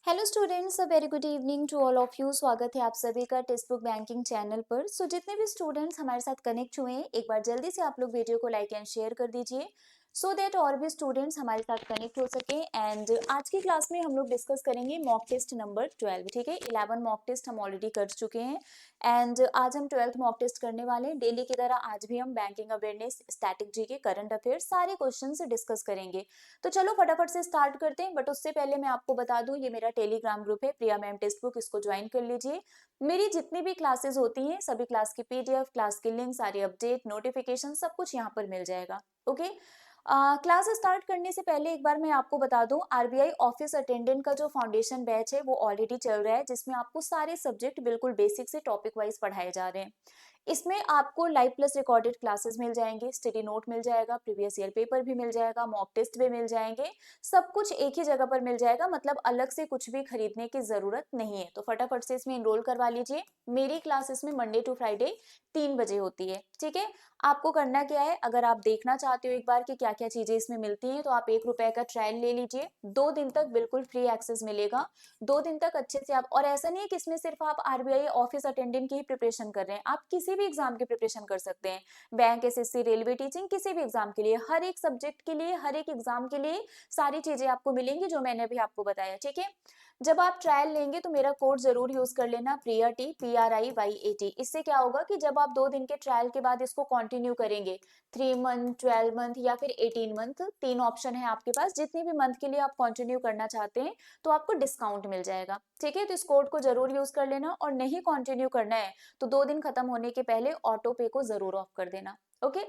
Hello students, a very good evening to all of you. स्वागत है आप सभी का टेक्स्ट बुक बैंकिंग चैनल पर। जितने भी स्टूडेंट्स हमारे साथ कनेक्ट हुए हैं, एक बार जल्दी से आप लोग वीडियो को लाइक एंड शेयर कर दीजिए सो दैट और भी स्टूडेंट्स हमारे साथ कनेक्ट हो सके। एंड आज की क्लास में हम लोग डिस्कस करेंगे मॉक टेस्ट नंबर 12। ठीक है, 11 मॉक टेस्ट हम ऑलरेडी कर चुके हैं एंड आज हम 12th मॉक टेस्ट करने वाले हैं। डेली की तरह आज भी हम banking awareness, static GK, current affairs सारे क्वेश्चन डिस्कस करेंगे। तो चलो फटाफट से स्टार्ट करते हैं। बट उससे पहले मैं आपको बता दूं, ये मेरा टेलीग्राम ग्रुप है प्रिया मैम टेक्स्ट बुक, इसको ज्वाइन कर लीजिए। मेरी जितनी भी क्लासेस होती हैं सभी क्लास की पीडीएफ, क्लास की लिंक, सारी अपडेट, नोटिफिकेशन सब कुछ यहाँ पर मिल जाएगा। ओके, क्लास स्टार्ट करने से पहले एक बार मैं आपको बता दूं, आरबीआई ऑफिस अटेंडेंट का जो फाउंडेशन बैच है वो ऑलरेडी चल रहा है, जिसमें आपको सारे सब्जेक्ट बिल्कुल बेसिक से टॉपिक वाइज पढ़ाए जा रहे हैं। इसमें आपको लाइव प्लस रिकॉर्डेड क्लासेस मिल जाएंगे, स्टडी नोट मिल जाएगा, प्रीवियस ईयर पेपर भी मिल जाएगा, मॉक टेस्ट भी मिल जाएंगे। सब कुछ एक ही जगह पर मिल जाएगा, मतलब अलग से कुछ भी खरीदने की जरूरत नहीं है। तो फटाफट से इसमें इनरोल करवा लीजिए। मेरी क्लासेस में मंडे टू फ्राइडे 3 बजे होती है। ठीक है, आपको करना क्या है, अगर आप देखना चाहते हो एक बार कि क्या क्या चीजें इसमें मिलती हैं, तो आप 1 रुपए का ट्रायल ले लीजिए। 2 दिन तक बिल्कुल फ्री एक्सेस मिलेगा। 2 दिन तक अच्छे से आप, और ऐसा नहीं है कि इसमें सिर्फ आप आरबीआई ऑफिस अटेंडेंट की ही प्रिपरेशन कर रहे हैं, आप किसी भी एग्जाम की प्रिपरेशन कर सकते हैं। बैंक, एसएससी, रेलवे, टीचिंग, किसी भी एग्जाम के लिए, हर एक सब्जेक्ट के लिए, हर एक एग्जाम के लिए सारी चीजें आपको मिलेंगी जो मैंने अभी आपको बताया। ठीक है, जब आप ट्रायल लेंगे तो मेरा कोड जरूर यूज कर लेना, प्रिया टी, PRIYAT। इससे क्या होगा कि जब आप 2 दिन के ट्रायल के बाद इसको कंटिन्यू करेंगे, 3 मंथ, 12 मंथ या फिर 18 मंथ, 3 ऑप्शन है आपके पास, जितनी भी मंथ के लिए आप कंटिन्यू करना चाहते हैं तो आपको डिस्काउंट मिल जाएगा। ठीक है, तो इस कोड को जरूर यूज कर लेना, और नहीं कंटिन्यू करना है तो 2 दिन खत्म होने के पहले ऑटो पे को जरूर ऑफ कर देना। ओके,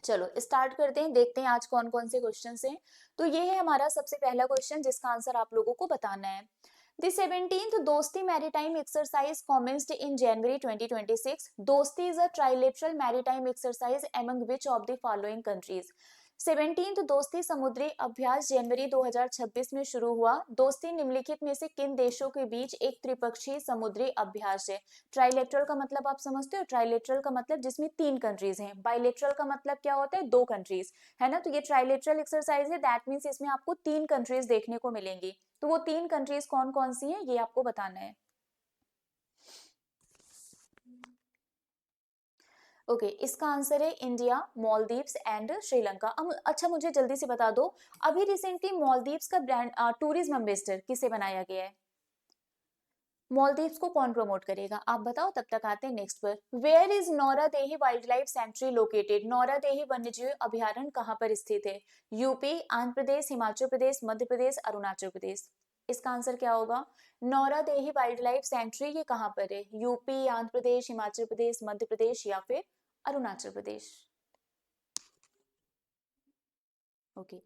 चलो स्टार्ट करते हैं, देखते हैं आज कौन कौन से क्वेश्चन हैं। तो ये है हमारा सबसे पहला क्वेश्चन, जिसका आंसर आप लोगों को बताना है। The 17th दोस्ती maritime exercise commenced in January 2026. दोस्ती is a trilateral maritime exercise among which of the following countries? 17th दोस्ती समुद्री अभ्यास जनवरी 2026 में शुरू हुआ। दोस्ती निम्नलिखित में से किन देशों के बीच एक त्रिपक्षीय समुद्री अभ्यास है? ट्राइलेटरल का मतलब आप समझते हो, ट्राइलेटरल का मतलब जिसमें 3 कंट्रीज हैं। बाइलेटरल का मतलब क्या होता है, 2 कंट्रीज, है ना। तो ये ट्राइलेटरल एक्सरसाइज है, दैट मीन्स इसमें आपको 3 कंट्रीज देखने को मिलेंगी। तो वो 3 कंट्रीज कौन कौन सी हैं ये आपको बताना है। ओके, इसका आंसर है इंडिया, मालदीव्स एंड श्रीलंका। अच्छा, मुझे जल्दी से बता दो, अभी रिसेंटली मालदीव्स का ब्रांड टूरिज्म एम्बेसडर किसे बनाया गया है? मालदीव्स को कौन प्रमोट करेगा, आप बताओ, तब तक आते हैं नेक्स्ट पर। Where is Nauradehi wildlife sanctuary located? Nauradehi वन्यजीव अभ्यारण्य कहाँ पर स्थित है? यूपी, आंध्र प्रदेश, हिमाचल प्रदेश, मध्य प्रदेश, अरुणाचल प्रदेश। इसका आंसर क्या होगा? नौरा देही वाइल्ड लाइफ सेंचुरी ये कहाँ पर है? यूपी, आंध्र प्रदेश, हिमाचल प्रदेश, मध्य प्रदेश या फिर अरुणाचल प्रदेश? ओके,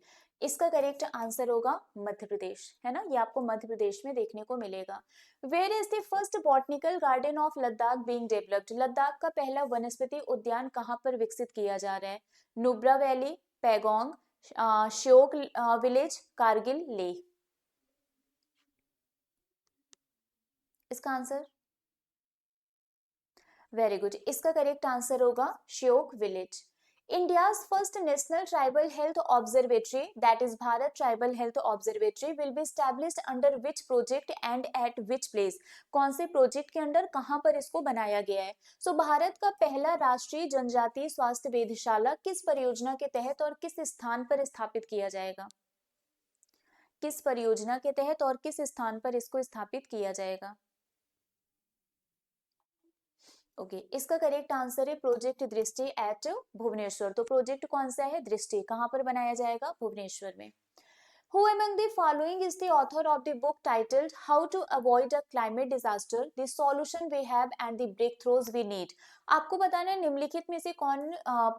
इसका करेक्ट आंसर होगा मध्य प्रदेश, है ना। ये आपको मध्य प्रदेश में देखने को मिलेगा। Where is the first botanical garden of Ladakh being developed? Ladakh का पहला वनस्पति उद्यान कहाँ पर विकसित किया जा रहा है? Nubra valley, Pangong, Shyok village, Kargil Leh. इसका आंसर, वेरी गुड, इसका करेक्ट आंसर होगा Shyok village. India's first national tribal health observatory, that is Bharat tribal health observatory, will be established under which project and eight which place? कौन से प्रोजेक्ट के अंडर, कहां पर इसको बनाया गया है? भारत का पहला राष्ट्रीय जनजातीय स्वास्थ्य वेधशाला किस परियोजना के तहत और किस स्थान पर स्थापित किया जाएगा? किस परियोजना के तहत और किस स्थान पर इसको स्थापित किया जाएगा? ओके, इसका करेक्ट आंसर है प्रोजेक्ट दृष्टि एट भुवनेश्वर। तो प्रोजेक्ट कौन सा है? दृष्टि। कहां पर बनाया जाएगा? भुवनेश्वर में। Who among the following is the author of the book titled How to Avoid a Climate Disaster, the Solution We Have and the Breakthroughs We Need? आपको बताना है निम्नलिखित में से कौन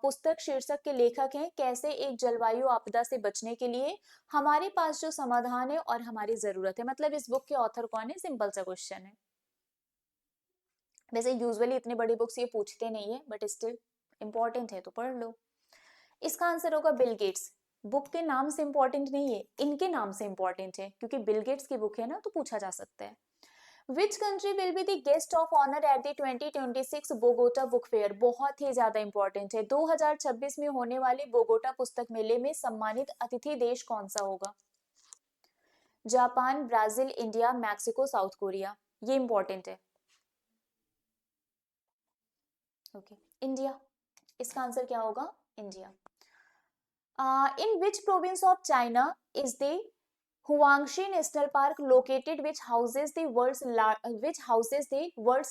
पुस्तक शीर्षक के लेखक हैं, कैसे एक जलवायु आपदा से बचने के लिए हमारे पास जो समाधान है और हमारी जरूरत है। मतलब इस बुक के ऑथर कौन है, सिंपल सा क्वेश्चन है। वैसे यूजुअली इतने बड़ी बुक्स ये पूछते नहीं है, बट स्टिल इंपॉर्टेंट है तो पढ़ लो। इसका आंसर होगा बिल गेट्स। बुक के नाम से इंपॉर्टेंट नहीं है, इनके नाम से इंपॉर्टेंट है, क्योंकि बिल गेट्स की बुक है ना, तो पूछा जा सकता है। Which country will be the guest of honour at the 2026 Bogota book fair? बहुत ही ज्यादा इंपॉर्टेंट है। 2026 में होने वाले बोगोटा पुस्तक मेले में सम्मानित अतिथि देश कौन सा होगा? Japan, Brazil, India, Mexico, south Korea. ये इंपॉर्टेंट है। Okay, India. इसका आंसर क्या होगा? India. In which province of China is the Huangshi National Park located, which houses the world's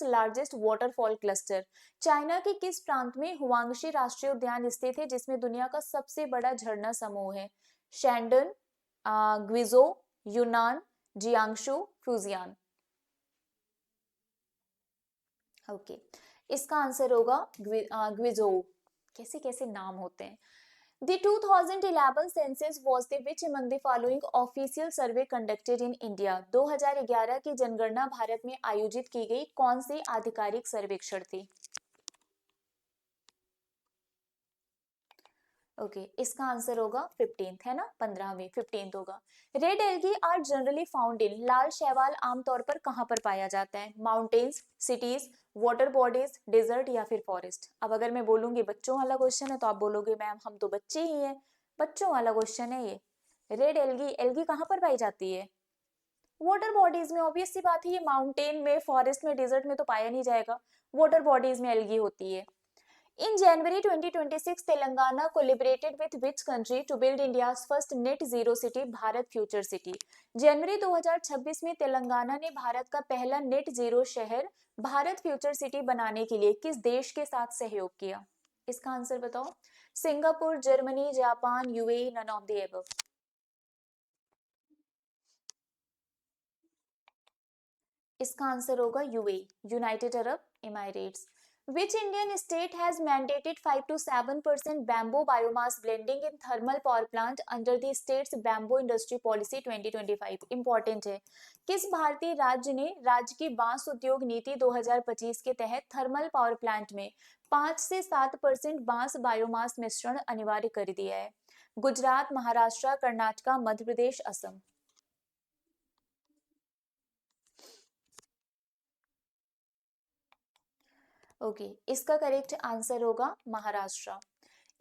largest waterfall cluster? China के किस प्रांत में हुआंगशी राष्ट्रीय उद्यान स्थित है जिसमें दुनिया का सबसे बड़ा झरना समूह है? शैंडन, ग्विजो, यूनान, जियांगशु, फुजियान। ओके, इसका आंसर होगा ग्विजो। कैसे कैसे नाम होते हैं। The 2011 census was the which among the following official survey conducted in India? 2011 की जनगणना भारत में आयोजित की गई कौन सी आधिकारिक सर्वेक्षण थी? ओके, इसका आंसर होगा 15th, है ना? 15वीं 15th होगा। Red algae are generally found in, लाल शैवाल आमतौर पर कहाँ पर पाया जाता है? Mountains, cities, water bodies, desert या फिर फॉरेस्ट? अब अगर मैं बोलूंगी बच्चों वाला क्वेश्चन है तो आप बोलोगे मैम हम तो बच्चे ही हैं, बच्चों वाला क्वेश्चन है ये। रेड एल्गी, एल्गी कहाँ पर पाई जाती है? वाटर बॉडीज में। ऑब्वियस सी बात है, ये माउंटेन में, फॉरेस्ट में, डेजर्ट में तो पाया नहीं जाएगा, वाटर बॉडीज में एल्गी होती है। In January 2026, Telangana collaborated with which country to build India's first net zero city, Bharat future city? जनवरी 2026 में तेलंगाना ने भारत का पहला नेट जीरो शहर भारत फ्यूचर सिटी बनाने के लिए किस देश के साथ सहयोग किया? इसका आंसर बताओ। Singapore, Germany, Japan, UAE, none of the above. इसका आंसर होगा UAE, United Arab Emirates. Which Indian state has mandated 5 to 7% bamboo biomass blending in thermal power plant under the state's bamboo industry policy 2025? Important है। किस भारतीय राज्य ने राज्य की बांस उद्योग नीति 2025 के तहत थर्मल पावर प्लांट में 5 से 7% बांस बायोमास मिश्रण अनिवार्य कर दिया है? गुजरात, महाराष्ट्र, कर्नाटका, मध्य प्रदेश, असम। ओके, इसका करेक्ट आंसर होगा Maharashtra.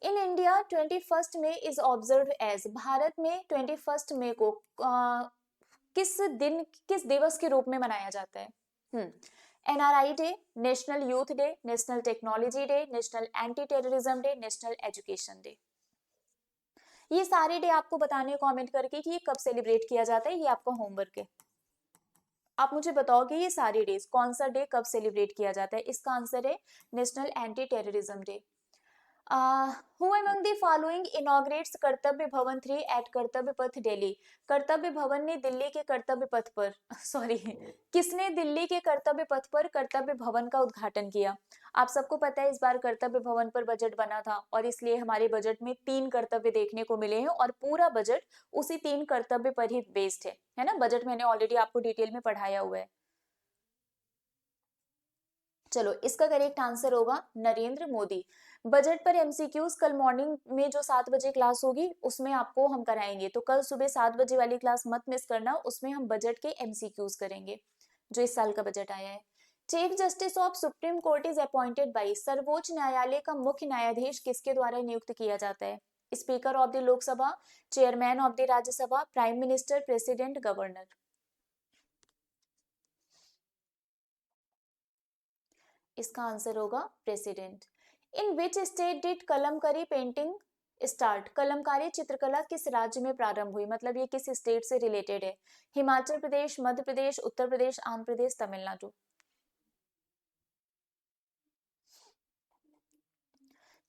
In India 21 May is observe as, Bharat में 21 मई को किस दिन, किस दिवस के रूप में मनाया जाता है? NRI day, national youth day, national technology day, national anti terrorism day, national education day. ये सारे डे आपको बताने कमेंट करके कि ये कब सेलिब्रेट किया जाता है, ये आपका होमवर्क है। आप मुझे बताओ कि ये सारे डेज कौन सा डे कब सेलिब्रेट किया जाता है? इसका आंसर है national anti terrorism day. Who among the following inaugurates कर्तव्य भवन 3 at कर्तव्य पथ दिल्ली? कर्तव्य भवन ने दिल्ली के कर्तव्य पथ पर सॉरी किसने दिल्ली के कर्तव्य पथ पर कर्तव्य भवन का उद्घाटन किया? आप सबको पता है इस बार कर्तव्य भवन पर बजट बना था और इसलिए हमारे बजट में 3 कर्तव्य देखने को मिले हैं और पूरा बजट उसी 3 कर्तव्य पर ही बेस्ड है ना? बजट मैंने ऑलरेडी आपको डिटेल में पढ़ाया हुआ है। चलो, इसका करेक्ट आंसर होगा नरेंद्र मोदी। बजट पर एमसीक्यूज कल मॉर्निंग में जो 7 बजे क्लास होगी उसमें आपको हम कराएंगे, तो कल सुबह 7 बजे वाली क्लास मत मिस करना, उसमें हम बजट के एमसीक्यूज करेंगे जो इस साल का बजट आया है। Chief justice of supreme court is appointed by, सर्वोच्च न्यायालय का मुख्य न्यायाधीश किसके द्वारा नियुक्त किया जाता है? Speaker of the Lok Sabha, chairman of the Rajya Sabha, prime minister, president, governor. इसका आंसर होगा president. In which state did Kalamkari painting start? Kalamkari चित्रकला किस राज्य में प्रारंभ हुई? मतलब ये किस स्टेट से रिलेटेड है? हिमाचल प्रदेश, मध्य प्रदेश, उत्तर प्रदेश, आंध्र प्रदेश, तमिलनाडु।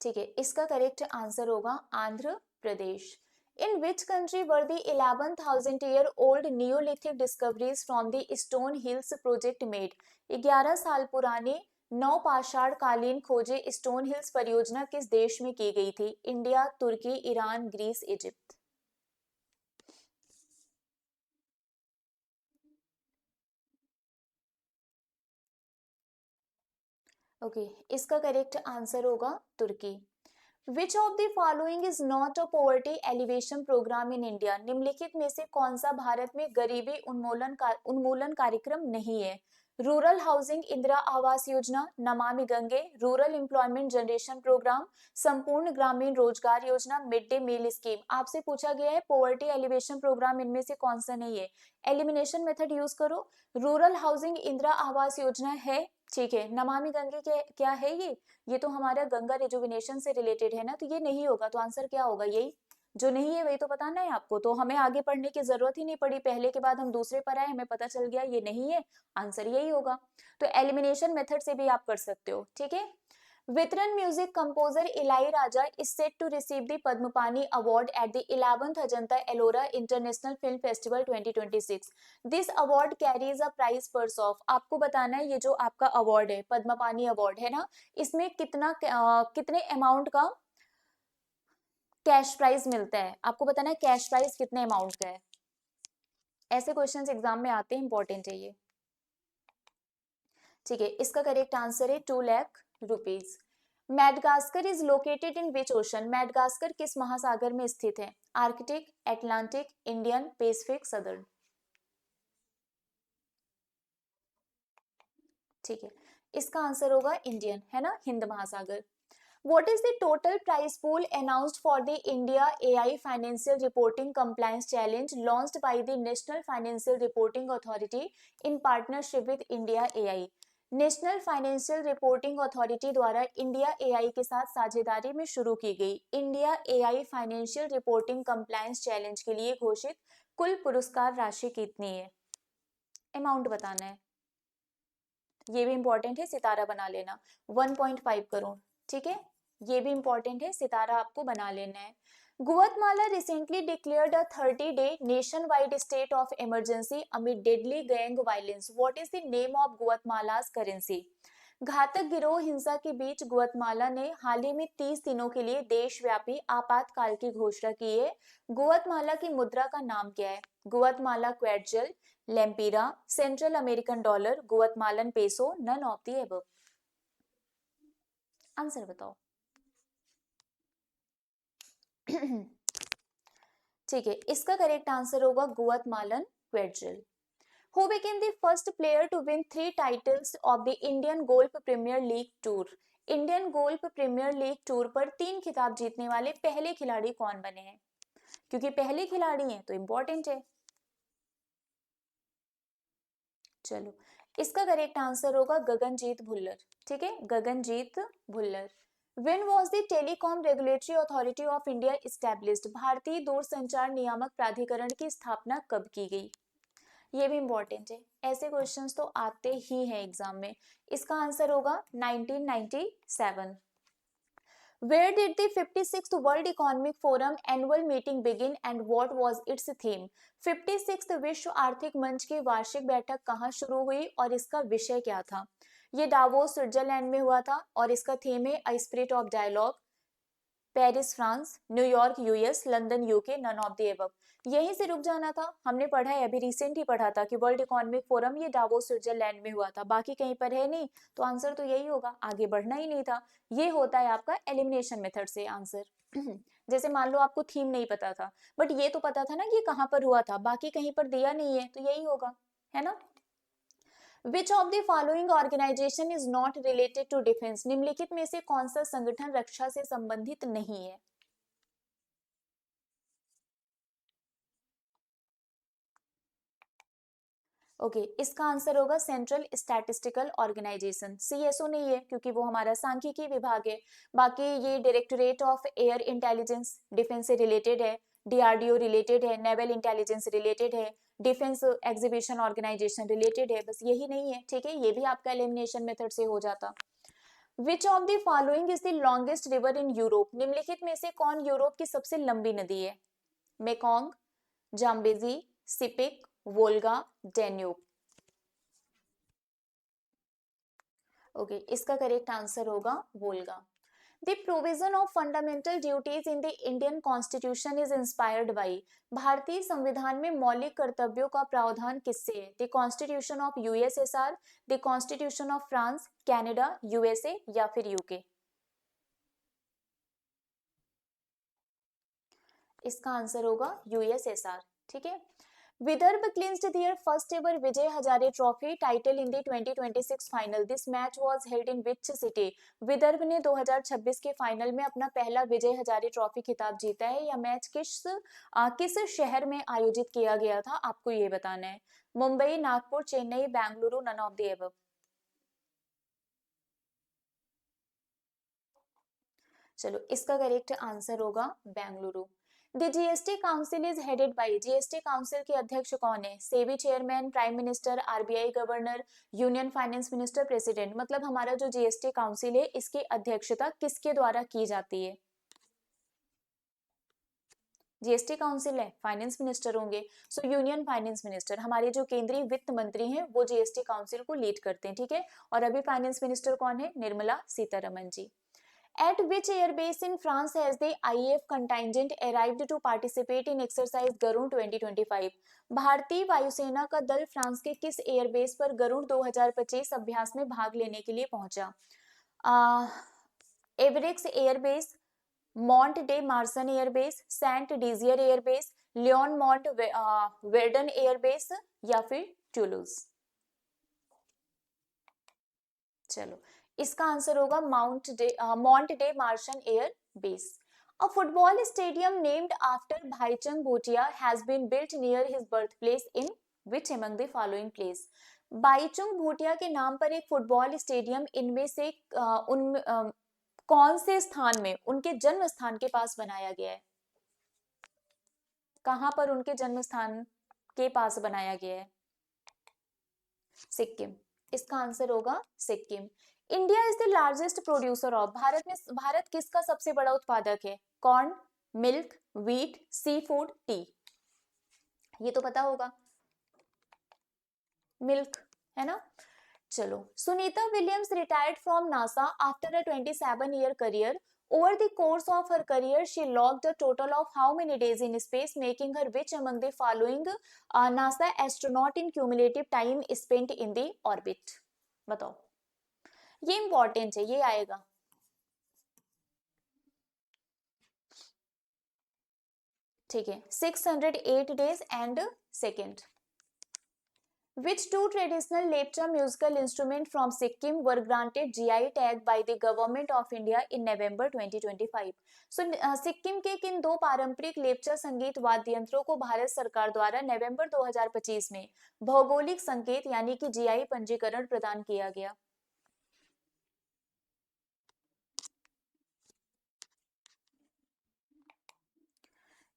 ठीक है, इसका करेक्ट आंसर होगा Andhra Pradesh. In which country were the 11,000 year old neolithic discoveries from the stone hills project made? 11 साल पुराने नवपाषाण कालीन खोजे स्टोन हिल्स परियोजना किस देश में की गई थी? India, Turkey, Iran, Greece, Egypt. Okay, इसका करेक्ट आंसर होगा Turkey. Which of the following is not a poverty alleviation programme in India? निम्नलिखित में से कौन सा भारत में गरीबी उन्मूलन कार्यक्रम नहीं है? Rural housing Indira Awas Yojana, Namami Gange, rural employment generation programme, Sampoorna Grameen रोजगार योजना, मिड डे मील स्कीम। आपसे पूछा गया है पॉवर्टी एलिवेशन प्रोग्राम इनमें से कौन सा नहीं है, एलिमिनेशन मेथड यूज करो। रूरल हाउसिंग इंदिरा आवास योजना है, ठीक है। नमामि गंगे के क्या है ये तो हमारा गंगा रिजुविनेशन से रिलेटेड है ना, तो ये नहीं होगा, तो आंसर क्या होगा, यही जो नहीं है वही तो बताना है आपको, तो हमें आगे पढ़ने की जरूरत ही नहीं पड़ी, पहले के बाद हम दूसरे पर आए, हमें पता चल गया ये नहीं है, आंसर यही होगा। तो एलिमिनेशन मेथड से भी आप कर सकते हो, ठीक है। Veteran music composer Ilaiyaraaja is set to receive the Padmapani Award at the 11th Ajanta Ellora International Film Festival 2026. This award carries a prize purse of, आपको बताना है ये जो आपका अवार्ड है पद्मपानी अवार्ड है ना, इसमें कितने अमाउंट का कैश प्राइज मिलता है, आपको बताना है कैश प्राइज कितने अमाउंट का है। ऐसे क्वेश्चंस एग्जाम में आते हैं, इंपॉर्टेंट है ये, ठीक है। इसका करेक्ट आंसर है 2 lakh rupees. Madagascar is located in which ocean, Madagascar किस महासागर में स्थित है, Arctic, Atlantic, Indian, Pacific, Southern, ठीक है। इसका आंसर होगा इंडियन, है ना, हिंद महासागर। What is the total prize pool announced for the India AI Financial Reporting Compliance Challenge launched by the National Financial Reporting Authority in partnership with India AI? National financial reporting authority द्वारा India AI के साथ साझेदारी में शुरू की गई India AI financial reporting compliance challenge के लिए घोषित कुल पुरस्कार राशि कितनी है, अमाउंट बताना है, ये भी इंपॉर्टेंट है, सितारा बना लेना, 1.5 करोड़, ठीक है। ये भी इंपॉर्टेंट है, सितारा आपको बना लेना है। Guatemala recently declared a 30-day nationwide state of emergency amid deadly gang violence, what is the name of Guatemala's currency. घातक गिरोह हिंसा के बीच गुअतमाला ने हाल ही में 30 दिनों के लिए देशव्यापी आपातकाल की घोषणा की है। गुअतमाला की मुद्रा का नाम क्या है, Guatemala quetzal, lempira, Central American dollar, Guatemalan peso, none of the above. Answer बताओ। ठीक है, इसका करेक्ट आंसर होगा Guatemalan quetzal. Who became the first player to win 3 titles of the Indian Golf Premier League Tour? Indian golf premier league tour पर 3 खिताब जीतने वाले पहले खिलाड़ी कौन बने हैं, क्योंकि पहले खिलाड़ी हैं तो इंपॉर्टेंट है। चलो, इसका करेक्ट आंसर होगा गगनजीत भुल्लर, ठीक है, Gaganjeet Bhullar. When was the Telecom Regulatory Authority of India established? भारतीय दूरसंचार नियामक प्राधिकरण की स्थापना कब की गई, ये भी इंपॉर्टेंट है, ऐसे क्वेश्चंस तो आते ही हैं एग्जाम में। इसका आंसर होगा 1997। Where did the 56th World Economic Forum annual meeting begin and what was its theme? 56th विश्व आर्थिक मंच की वार्षिक बैठक कहाँ शुरू हुई और इसका विषय क्या था। ये डावोस स्विट्जरलैंड में हुआ था और इसका थीम है a spirit of dialogue, Paris France, New York US, London UK, none of the above. यहीं से रुक जाना था, हमने पढ़ा है अभी रिसेंट ही पढ़ा था कि वर्ल्ड इकोनॉमिक फोरम ये डावोस स्विट्जरलैंड में हुआ था, बाकी कहीं पर है नहीं, तो आंसर तो यही होगा, आगे बढ़ना ही नहीं था। ये होता है आपका एलिमिनेशन मेथड से आंसर। जैसे मान लो आपको थीम नहीं पता था, बट ये तो पता था ना कि कहाँ पर हुआ था, बाकी कहीं पर दिया नहीं है, तो यही होगा, है ना। Which of the following organization is not related to defense? निम्नलिखित में से कौन सा संगठन रक्षा से संबंधित नहीं है। ओके, इसका आंसर होगा सेंट्रल स्टैटिस्टिकल ऑर्गेनाइजेशन, सीएसओ नहीं है क्योंकि वो हमारा सांख्यिकी विभाग है। बाकी ये directorate of air intelligence defence से रिलेटेड है, डीआरडीओ रिलेटेड है, नेवल इंटेलिजेंस रिलेटेड है, डिफेंस एग्जीबिशन ऑर्गेनाइजेशन रिलेटेड है, बस यही नहीं है, ठीक है, ये भी आपका एलिमिनेशन मेथड से हो जाता। विच of the following is the longest river in Europe, निम्नलिखित में से कौन यूरोप की सबसे लंबी नदी है, Mekong, Zambezi, Sepik, Volga, Danube. Okay, इसका करेक्ट आंसर होगा Volga. The provision of fundamental duties in the Indian constitution is inspired by, भारतीय संविधान में मौलिक कर्तव्यों का प्रावधान किससे है, the constitution of USSR, the constitution of France, Canada, USA या फिर यूके। इसका आंसर होगा यूएसएसआर, ठीक है। Vidarbh clinched their first ever Vijay Hazare Trophy title in the 2026 final. This match was held in which city? Vidarbha ने 2026 के final में अपना पहला विजय हजारे ट्रॉफी खिताब जीता है। यह मैच किस शहर में आयोजित किया गया था, आपको ये बताना है। Mumbai, Nagpur, Chennai, Bengaluru, none of the above. चलो, इसका करेक्ट आंसर होगा Bengaluru. The GST council is headed by, GST council के अध्यक्ष कौन है? SEBI chairman, prime minister, RBI governor, union finance minister, president. मतलब हमारा जो जीएसटी काउंसिल है इसकी अध्यक्षता किसके द्वारा की जाती है? जीएसटी काउंसिल है, फाइनेंस मिनिस्टर होंगे, सो यूनियन फाइनेंस मिनिस्टर, हमारे जो केंद्रीय वित्त मंत्री हैं वो जीएसटी काउंसिल को लीड करते हैं, ठीक है। और अभी फाइनेंस मिनिस्टर कौन है? निर्मला सीतारमन जी। At which airbase in France has the IAF contingent arrived to participate in exercise Garuda 2025? भारतीय वायुसेना का दल फ्रांस के किस एयरबेस पर गरुण 2025 अभ्यास में भाग लेने के लिए पहुंचा? Evreux airbase, Mont de Marsan airbase, Saint Dizier airbase, Lyon Mont Verdun airbase या फिर टूलूज? चलो, इसका आंसर होगा Mont de Marsan air base. A football stadium named after Bhaichung Bhutia has been built near his birthplace in which among the following place? Baichung Bhutia के नाम पर एक football stadium इनमें से कौन से स्थान में, उनके जन्म स्थान के पास बनाया गया है? कहां पर उनके जन्म स्थान के पास बनाया गया है? सिक्किम। इसका आंसर होगा Sikkim. India is the largest producer of, Bharat किसका सबसे बड़ा उत्पादक है? Corn, milk, wheat, sea food, T? ये तो पता होगा, मिल्क, है ना। चलो, Sunita Williams retired from NASA after a 27-year career. Over the course of her career, she logged a total of how many days in space, making her which among the following NASA astronaut in cumulative time spent in the orbit? बताओ, ये important है, ये आएगा। ठीक है, 608 days and second. Which two traditional Lepcha musical instruments from Sikkim were granted GI tag by the Government of India in November 2025? So, Sikkim के किन दो पारंपरिक लेप्चा संगीत वाद्य यंत्रों को भारत सरकार द्वारा नवंबर 2025 में भौगोलिक संकेत यानी कि जीआई पंजीकरण प्रदान किया गया?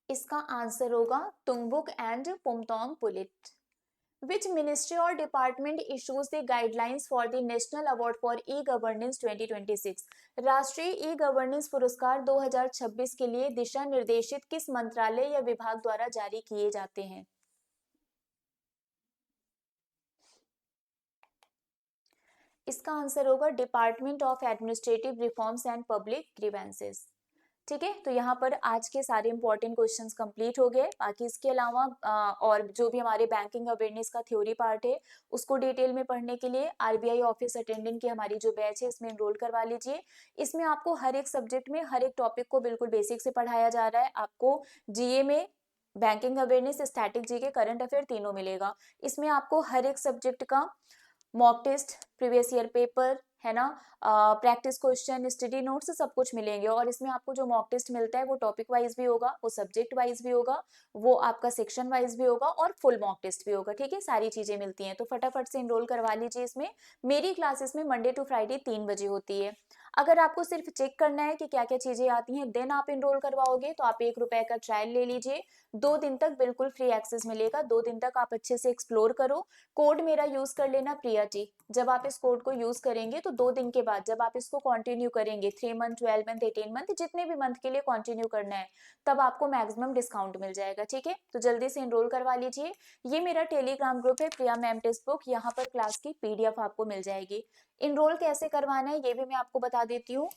इसका आंसर होगा तुंगबुक and पुमतोंग पुलिट। Which ministry or department issues the guidelines for the National Award for E-Governance 2026? राष्ट्रीय ई गवर्नेंस पुरस्कार 2026 के लिए दिशा निर्देशित किस मंत्रालय या विभाग द्वारा जारी किए जाते हैं? इसका आंसर होगा department of administrative reforms and public grievances. ठीक है, तो यहाँ पर आज के सारे इंपॉर्टेंट क्वेश्चंस कंप्लीट हो गए। बाकी इसके अलावा और जो भी हमारे बैंकिंग अवेयरनेस का थ्योरी पार्ट है उसको डिटेल में पढ़ने के लिए आरबीआई ऑफिस अटेंडेंट की हमारी जो बैच है इसमें एनरोल करवा लीजिए। इसमें आपको हर एक सब्जेक्ट में हर एक टॉपिक को बिल्कुल बेसिक से पढ़ाया जा रहा है। आपको जीए में banking awareness, static GK, current affair तीनों मिलेगा। इसमें आपको हर एक सब्जेक्ट का mock test, previous year paper, है ना, प्रैक्टिस क्वेश्चन, स्टडी नोट्स, सब कुछ मिलेंगे। और इसमें आपको जो मॉक टेस्ट मिलता है वो टॉपिक वाइज भी होगा, वो सब्जेक्ट वाइज भी होगा, वो आपका सेक्शन वाइज भी होगा और फुल मॉक टेस्ट भी होगा। ठीक है, सारी चीजें मिलती हैं, तो फटाफट से एनरोल करवा लीजिए इसमें। मेरी क्लासेस में मंडे टू फ्राइडे 3 बजे होती है। अगर आपको सिर्फ चेक करना है कि क्या क्या चीजें आती हैं देन आप एनरोल करवाओगे तो आप 1 रुपए का ट्रायल ले लीजिए। 2 दिन तक बिल्कुल फ्री एक्सेस मिलेगा। 2 दिन तक आप अच्छे से एक्सप्लोर करो। कोड मेरा यूज कर लेना, प्रिया जी। जब आप इस कोड को यूज करेंगे तो 2 दिन के बाद जब आप इसको कंटिन्यू करेंगे, 3 मंथ, 12 मंथ, 18 मंथ, जितने भी मंथ के लिए कंटिन्यू करना है, तब आपको मैक्सिमम डिस्काउंट मिल जाएगा। ठीक है, तो जल्दी से एनरोल करवा लीजिए। ये मेरा टेलीग्राम ग्रुप है, प्रिया मैम टेक्स्ट बुक। यहाँ पर क्लास की पीडीएफ आपको मिल जाएगी। एनरोल कैसे करवाना है ये भी मैं आपको बता देती हूँ।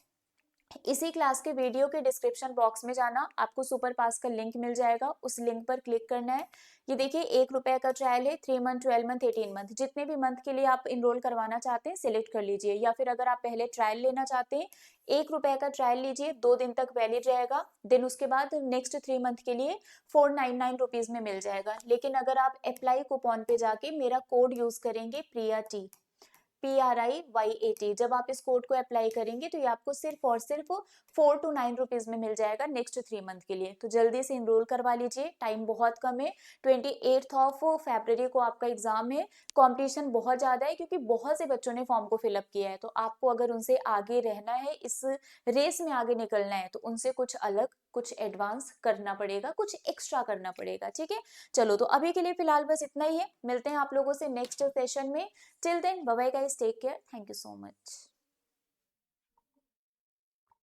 इसी क्लास के वीडियो के डिस्क्रिप्शन बॉक्स में जाना, आपको सुपर पास का लिंक मिल जाएगा, उस लिंक पर क्लिक करना है। ये देखिए 1 रुपए का ट्रायल है, 3 मंथ, 12 मंथ, 18 मंथ, जितने भी मंथ के लिए आप इनरोल करवाना चाहते हैं सिलेक्ट कर लीजिए। या फिर अगर आप पहले ट्रायल लेना चाहते हैं, 1 रुपए का ट्रायल लीजिए, 2 दिन तक वैलिड रहेगा, देन उसके बाद नेक्स्ट 3 मंथ के लिए 499 रुपीज में मिल जाएगा। लेकिन अगर आप अप्लाई कूपन पे जाके मेरा कोड यूज करेंगे प्रिया टी, PRIYAT, जब आप इस कोड को अप्लाई करेंगे तो ये आपको सिर्फ और सिर्फ 4 to 9 रुपीज में मिल जाएगा नेक्स्ट 3 मंथ के लिए। तो जल्दी से इनरोल करवा लीजिए, टाइम बहुत कम है, 28 को आपका एग्जाम है। कंपटीशन बहुत ज्यादा है क्योंकि बहुत से बच्चों ने फॉर्म को फिलअप किया है, तो आपको अगर उनसे आगे रहना है, इस रेस में आगे निकलना है, तो उनसे कुछ अलग, कुछ एडवांस करना पड़ेगा, कुछ एक्स्ट्रा करना पड़ेगा, ठीक है। चलो तो अभी के लिए फिलहाल बस इतना ही है, मिलते हैं आप लोगों से नेक्स्ट सेशन में। Till then, bye bye guys, take care, thank you so much.